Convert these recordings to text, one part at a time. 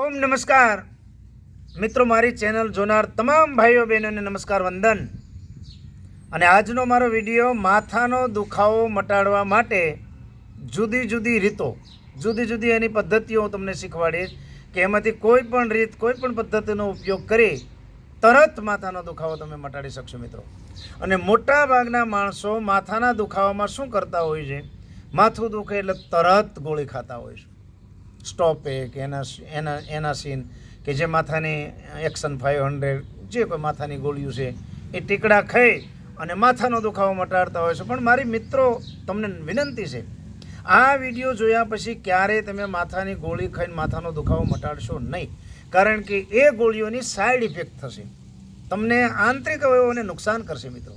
ઓમ નમસ્કાર મિત્રો, મારી ચેનલ જોનાર તમામ ભાઈઓ બહેનોને નમસ્કાર વંદન. અને આજનો મારો વિડીયો માથાનો દુખાવો મટાડવા માટે જુદી જુદી રીતો, જુદી જુદી એની પદ્ધતિઓ હું તમને શીખવાડીશ કે એમાંથી કોઈ પણ રીત, કોઈ પણ પદ્ધતિનો ઉપયોગ કરી તરત માથાનો દુખાવો તમે મટાડી શકશો મિત્રો. અને મોટા ભાગના માણસો માથાના દુખાવામાં શું કરતા હોય છે, માથું દુખે એટલે તરત ગોળી ખાતા હોય છે. સ્ટોપેક, એનાસીન કે જે માથાની એક્શન 500 જે કોઈ માથાની ગોળીઓ છે એ ટીકડા ખાઈ અને માથાનો દુખાવો મટાડતા હોય છે. પણ મારી મિત્રો તમને વિનંતી છે, આ વિડીયો જોયા પછી ક્યારેય તમે માથાની ગોળી ખાઈને માથાનો દુખાવો મટાડશો નહીં. કારણ કે એ ગોળીઓની સાઈડ ઇફેક્ટ થશે, તમને આંતરિક અવયવોને નુકસાન કરશે મિત્રો.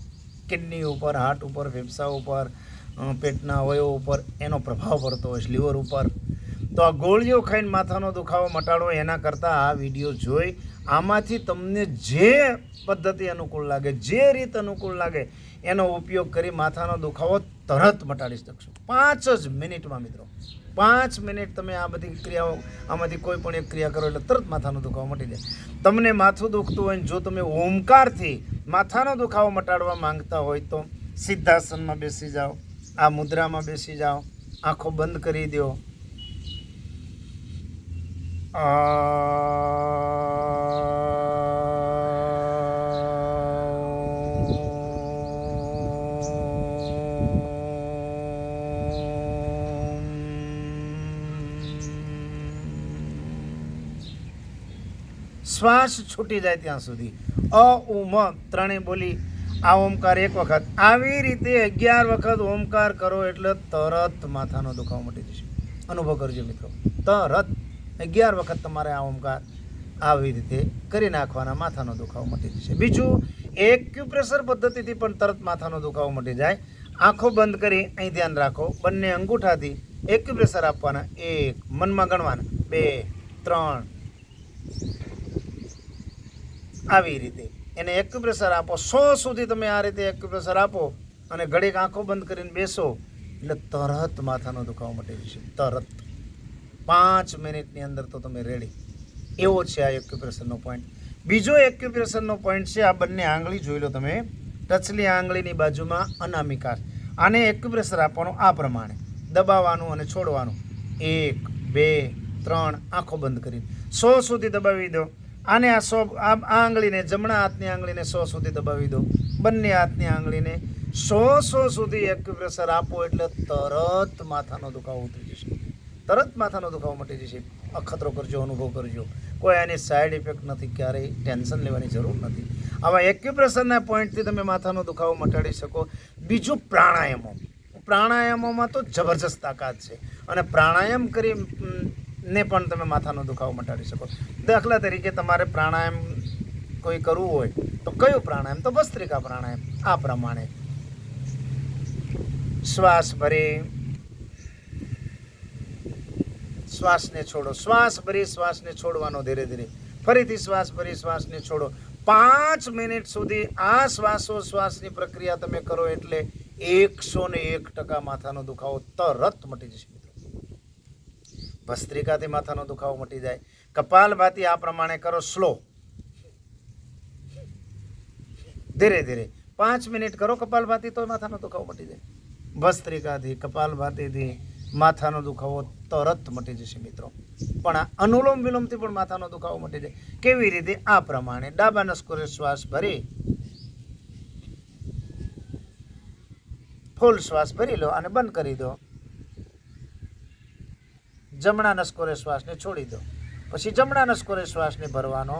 કિડની ઉપર, હાર્ટ ઉપર, ફેફસા ઉપર, પેટના અવયવો ઉપર એનો પ્રભાવ પડતો હોય છે, લીવર ઉપર. તો આ ગોળીઓ ખાઈને માથાનો દુખાવો મટાડો એના કરતાં આ વિડીયો જોઈ આમાંથી તમને જે પદ્ધતિ અનુકૂળ લાગે, જે રીત અનુકૂળ લાગે એનો ઉપયોગ કરી માથાનો દુખાવો તરત મટાડી શકશો 5 જ મિનિટમાં મિત્રો. 5 મિનિટ તમે આ બધી ક્રિયાઓ, આમાંથી કોઈ પણ એક ક્રિયા કરો એટલે તરત માથાનો દુખાવો મટી જાય. તમને માથું દુખતું હોય, જો તમે ઓમકારથી માથાનો દુખાવો મટાડવા માંગતા હોય તો સિદ્ધાસનમાં બેસી જાઓ, આ મુદ્રામાં બેસી જાઓ, આંખો બંધ કરી દો. શ્વાસ છૂટી જાય ત્યાં સુધી ઉમ ત્રણેય બોલી આ ઓમકાર 1 વખત, આવી રીતે 11 વખત ઓમકાર કરો એટલે તરત માથાનો દુખાવો મટી જશે. અનુભવ કરજો મિત્રો, તરત 11 વખત તમારે આ ઓમકાર આવી રીતે કરી નાખવાના, માથાનો દુખાવો મટી જશે. બીજું, એક્યુપ્રેશર પદ્ધતિથી પણ તરત માથાનો દુખાવો મટી જાય. આંખો બંધ કરી અહીં ધ્યાન રાખો, બંને અંગૂઠાથી એક્યુપ્રેશર આપવાના. 1, મનમાં ગણવાના, 2, 3, આવી રીતે એને એક્યુપ્રેશર આપો. 100 સુધી તમે આ રીતે એક્યુપ્રેશર આપો અને ઘડીક આંખો બંધ કરીને બેસો એટલે તરત માથાનો દુખાવો મટી જશે. તરત 5 મિનિટની અંદર તો તમે રેડી. એવો છે આ એક્યુપ્રેશરનો પોઈન્ટ. બીજો એક્યુપ્રેશરનો પોઈન્ટ છે આ બંને આંગળી જોઈ લો તમે, ટચલી આંગળીની બાજુમાં અનામિકા. આને એક્યુપ્રેશર આપવાનું આ પ્રમાણે, દબાવવાનું અને છોડવાનું. 1, 2, 3, આંખો બંધ કરીને 100 સુધી દબાવી દો. આને આ 100, આ આંગળીને, જમણા હાથની આંગળીને 100 સુધી દબાવી દો. બંને હાથની આંગળીને 100 સુધી એક્યુપ્રેશર આપો એટલે તરત માથાનો દુખાવો ઉતરી જશે. તરત માથાનો દુખાવો મટી જશે. અખતરો કરજો, અનુભવ કરજો. કોઈ આની સાઈડ ઇફેક્ટ નથી, ક્યારેય ટેન્શન લેવાની જરૂર નથી. આવા એક્યુપ્રેશરના પોઈન્ટથી તમે માથાનો દુખાવો મટાડી શકો. બીજું, પ્રાણાયામો. પ્રાણાયામોમાં તો જબરજસ્ત તાકાત છે અને પ્રાણાયામ કરીને પણ તમે માથાનો દુખાવો મટાડી શકો. દાખલા તરીકે તમારે પ્રાણાયામ કોઈ કરવું હોય તો કયું પ્રાણાયામ? તો ભસ્ત્રિકા પ્રાણાયામ. આ પ્રમાણે શ્વાસ ભરી શ્વાસને છોડો, શ્વાસ ભરી શ્વાસને છોડવાનો ધીરે ધીરે, ફરીથી શ્વાસ ભરી શ્વાસને છોડો. 5 મિનિટ સુધી આ શ્વાસોશ્વાસની પ્રક્રિયા તમે કરો એટલે 101% માથાનો દુખાવો તરત મટી જશે મિત્રો. ભસ્ત્રિકાથી માથાનો દુખાવો મટી જાય. કપાલભાતી આ પ્રમાણે કરો, સ્લો, ધીરે ધીરે 5 મિનિટ કરો કપાલભાતી તો માથાનો દુખાવો મટી જાય. ભસ્ત્રિકાથી, કપાલભાતીથી માથાનો દુખાવો તરત મટી જશે મિત્રો. પણ આ અનુલોમ વિલોમથી પણ માથાનો દુખાવો મટી જાય. કેવી રીતે? આ પ્રમાણે ડાબા નસકોરે શ્વાસ ભરી ફૂલ શ્વાસ ભરી લો અને બંધ કરી દો. જમણા નસકોરે શ્વાસને છોડી દો. પછી જમણા નસકોરે શ્વાસને ભરવાનો,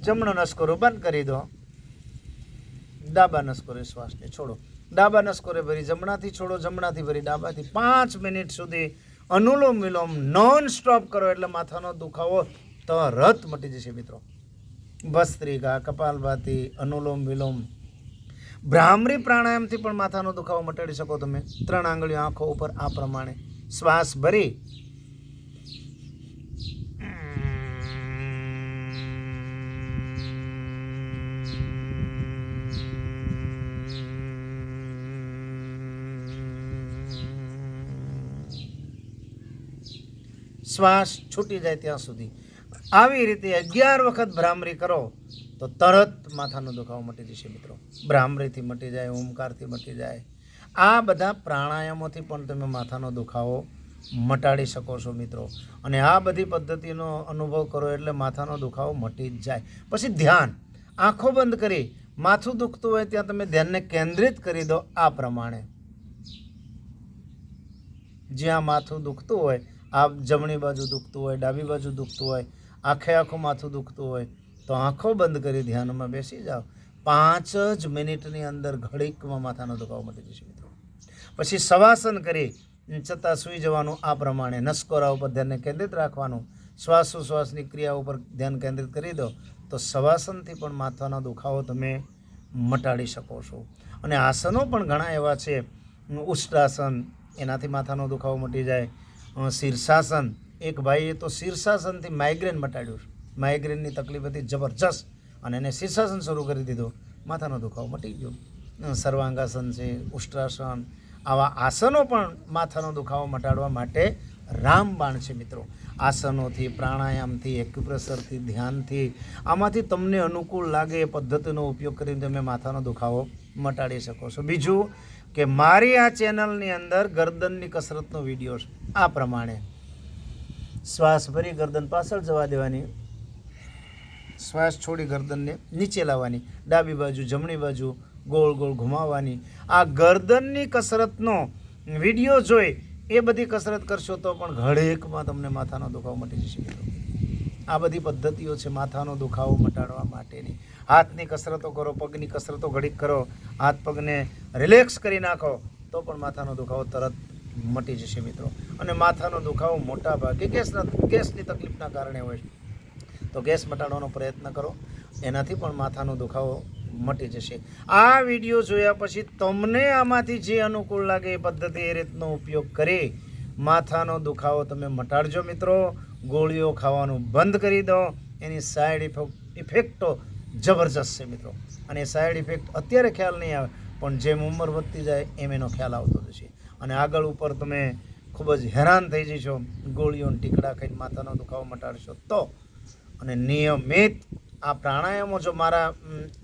જમણો નસકોરો બંધ કરી દો. ડાબા નસકોરે શ્વાસને છોડો. ડાબા નસકોરે ભરી જમણાથી છોડો, જમણાથી ભરી ડાબાથી. 5 મિનિટ સુધી અનુલોમ વિલોમ નોન સ્ટોપ કરો એટલે માથાનો દુખાવો તરત મટી જશે મિત્રો. ભસ્ત્રિકા, કપાલભાતી, અનુલોમ વિલોમ, ભ્રામરી પ્રાણાયામથી પણ માથાનો દુખાવો મટાડી શકો તમે. 3 આંગળીઓ આંખો ઉપર આ પ્રમાણે શ્વાસ ભરી શ્વાસ છૂટી જાય ત્યાં સુધી. આવી રીતે 11 વખત ભ્રામરી કરો તો તરત માથાનો દુખાવો મટી જશે મિત્રો. ભ્રામરીથી મટી જાય, ઓમકારથી મટી જાય. આ બધા પ્રાણાયામોથી પણ તમે માથાનો દુખાવો મટાડી શકો છો મિત્રો. અને આ બધી પદ્ધતિનો અનુભવ કરો એટલે માથાનો દુખાવો મટી જ જાય. પછી ધ્યાન, આંખો બંધ કરી માથું દુખતું હોય ત્યાં તમે ધ્યાનને કેન્દ્રિત કરી દો. આ પ્રમાણે જ્યાં માથું દુખતું હોય, આ જમણી બાજુ દુખતું હોય, ડાબી બાજુ દુખતું હોય, આખે આખું માથું દુખતું હોય તો આંખો બંધ કરી ધ્યાનમાં બેસી જાઓ. 5 જ મિનિટની અંદર ઘડીકમાં માથાનો દુખાવો મટી જશે મિત્રો. પછી શવાસન કરી છતાં સૂઈ જવાનું. આ પ્રમાણે નસકોરા ઉપર ધ્યાનને કેન્દ્રિત રાખવાનું. શ્વાસોશ્વાસની ક્રિયા ઉપર ધ્યાન કેન્દ્રિત કરી દો તો શવાસનથી પણ માથાનો દુખાવો તમે મટાડી શકો છો. અને આસનો પણ ઘણા એવા છે. ઉષ્ટાસન, એનાથી માથાનો દુખાવો મટી જાય. શીર્ષાસન, એક ભાઈએ તો શીર્ષાસનથી માઇગ્રેન મટાડ્યું. માઇગ્રેનની તકલીફ હતી જબરજસ્ત અને એને શીર્ષાસન શરૂ કરી દીધું, માથાનો દુખાવો મટી ગયો. સર્વાંગાસન છે, ઉષ્ટ્રાસન, આવા આસનો પણ માથાનો દુખાવો મટાડવા માટે રામબાણ છે મિત્રો. આસનોથી, પ્રાણાયામથી, એક્યુપ્રેશરથી, ધ્યાનથી, આમાંથી તમને અનુકૂળ લાગે એ પદ્ધતિનો ઉપયોગ કરીને તમે માથાનો દુખાવો મટાડી શકો છો. બીજું કે મારી આ ચેનલની અંદર ગરદનની કસરતનો વિડીયો છે. આ પ્રમાણે શ્વાસ ભરી ગરદન પાછળ જવા દેવાની, શ્વાસ છોડી ગરદનને નીચે લાવવાની, ડાબી બાજુ જમણી બાજુ ગોળ ગોળ ઘુમાવવાની. આ ગરદનની કસરતનો વિડીયો જોઈ એ બધી કસરત કરશો તો પણ ઘડીકમાં તમને માથાનો દુખાવો મટી જશે મિત્રો. આ બધી પદ્ધતિઓ છે માથાનો દુખાવો મટાડવા માટેની. હાથની કસરતો કરો, પગની કસરતો ઘડીક કરો, હાથ પગને રિલેક્સ કરી નાખો તો પણ માથાનો દુખાવો તરત મટી જશે મિત્રો. અને માથાનો દુખાવો મોટા ભાગે ગેસની તકલીફના કારણે હોય તો ગેસ મટાડવાનો પ્રયત્ન કરો, એનાથી પણ માથાનો દુખાવો મટી જશે. આ વિડીયો જોયા પછી તમને આમાંથી જે અનુકૂળ લાગે એ પદ્ધતિ એ રીતનો ઉપયોગ કરી માથાનો દુખાવો તમે મટાડજો મિત્રો. ગોળીઓ ખાવાનું બંધ કરી દો. એની સાઈડ ઇફેક્ટો જબરજસ્ત છે મિત્રો. અને સાઈડ ઇફેક્ટ અત્યારે ખ્યાલ નહીં આવે પણ જેમ ઉંમર વધતી જાય એમ એનો ખ્યાલ આવતો જશે. અને આગળ ઉપર તમે ખૂબ જ હેરાન થઈ જશો ગોળીઓને ટીકડા ખાઈને માથાનો દુખાવો મટાડશો તો. અને નિયમિત આ પ્રાણાયામો જો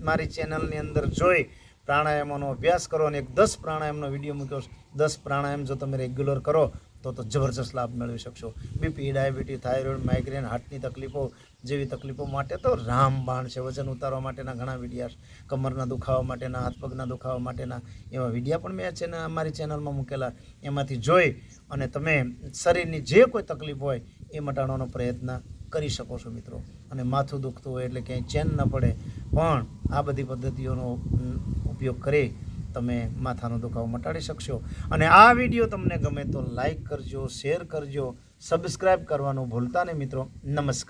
મારી ચેનલની અંદર જોઈ પ્રાણાયામોનો અભ્યાસ કરો અને એક 10 પ્રાણાયામનો વિડીયો મૂક્યો છે. 10 પ્રાણાયામ જો તમે રેગ્યુલર કરો તો જબરજસ્ત લાભ મેળવી શકશો. બીપી, ડાયાબિટીસ, થાઇરોઇડ, માઇગ્રેન, હાર્ટની તકલીફો જેવી તકલીફો માટે તો રામબાણ છે. વજન ઉતારવા માટેના ઘણા વિડીયા, કમરના દુખાવા માટેના, હાથ પગના દુખાવા માટેના એવા વિડીયા પણ મેં અમારી ચેનલમાં મૂકેલા. એમાંથી જોઈ અને તમે શરીરની જે કોઈ તકલીફ હોય એ મટાડવાનો પ્રયત્ન કરી શકો છો મિત્રો. અને માથું દુખતું હોય એટલે ક્યાંય ચેન ન પડે પણ આ બધી પદ્ધતિઓનો ઉપયોગ કરી તમે માથાનો દુખાવો મટાડી શકશો. અને આ વિડીયો તમને ગમે તો લાઈક કરજો, શેર કરજો, સબસ્ક્રાઈબ કરવાનું ભૂલતા નહીં મિત્રો. નમસ્કાર.